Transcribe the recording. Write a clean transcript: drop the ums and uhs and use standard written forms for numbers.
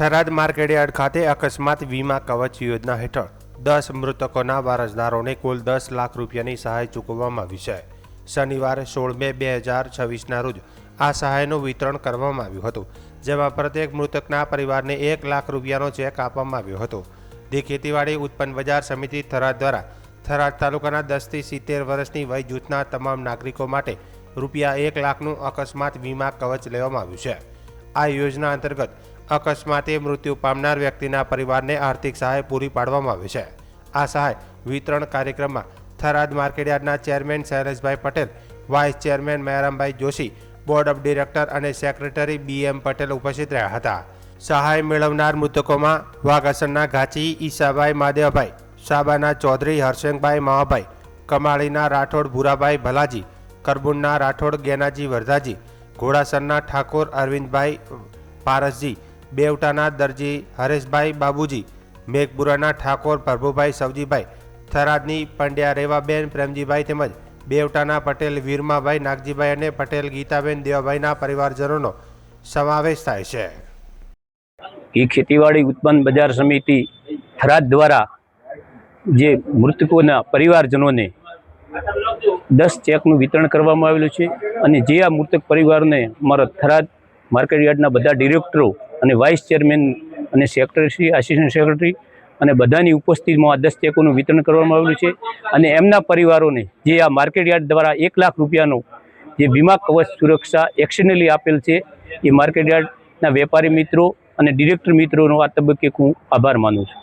Tharad market yard ખાતે અકસ્માત વીમા કવચ યોજના હેઠળ 10 મૃતકોના વારસદારોને કુલ 10 લાખ રૂપિયાની સહાય ચૂકવવામાં આવી છે। શનિવારે 16 મે 2026ના રોજ આ સહાયનું વિતરણ કરવામાં આવ્યું હતું, જેમાં પ્રત્યેક મૃતકના પરિવારને 1 લાખ રૂપિયાનો ચેક આપવામાં આવ્યો હતો। ધી ખેતીવાડી ઉત્પન્ન બજાર સમિતિ થરાદ દ્વારા થરાદ તાલુકાના 10 થી 70 વર્ષની વય જૂથના તમામ નાગરિકો માટે રૂપિયા 1 લાખનું અકસ્માત વીમા કવચ લેવામાં આવ્યું છે। આ યોજના અંતર્ગત અકસ્માતે મૃત્યુ પામનાર વ્યક્તિના પરિવારને આર્થિક સહાય પૂરી પાડવામાં આવે છે। આ સહાય વિતરણ કાર્યક્રમમાં થરાદ માર્કેટયાર્ડના chairman Shaileshbhai Patel, vice chairman Mayarambhai Joshi, board of director અને સેક્રેટરી BM પટેલ ઉપસ્થિત રહ્યા હતા। સહાય મેળવનાર મૃતકોમાં વાઘાસણના ઘાચી ઈસાભાઈ માદેવભાઈ, સાબાના ચૌધરી હરસિંગભાઈ માવાભાઈ, કમાળીના રાઠોડ ભૂરાભાઈ ભલાજી, કરબુનના રાઠોડ ગેનાજી વરદાજી, ઘોડાસરના ઠાકોર અરવિંદભાઈ પારસજી, બેવટાના દરજી હરેશભાઈ બાબુજી, મેઘપુરાના ઠાકોર પ્રભુભાઈ સવજીભાઈ, થરાદની પંડ્યા રેવાબેન પ્રેમજીભાઈ તેમજ બેવટાના પટેલ વીરમાભાઈ નાગજીભાઈ અને પટેલ ગીતાબેન દેવાભાઈના પરિવારજનોનો સમાવેશ થાય છે। એ ખેતીવાડી ઉત્પન્ન બજાર સમિતિ થરાદ દ્વારા જે મૃતકોના પરિવારજનોને 10 ચેકનું વિતરણ કરવામાં આવેલું છે અને જે આ મૃતક પરિવારને અમારા થરાદ માર્કેટયાર્ડના બધા ડિરેક્ટરો અને વાઇસ ચેરમેન અને સેક્રેટરી, આસિસ્ટન્ટ સેક્રેટરી અને બધાની ઉપસ્થિતિમાં આ 10 ચેકોનું વિતરણ કરવામાં આવેલું છે અને એમના પરિવારોને જે આ માર્કેટયાર્ડ દ્વારા 1 લાખ રૂપિયાનો જે વીમા કવચ સુરક્ષા એક્શનલી આપેલ છે, એ માર્કેટયાર્ડના વેપારી મિત્રો અને ડિરેક્ટર મિત્રોનો આ તબક્કે હું આભાર માનું છું।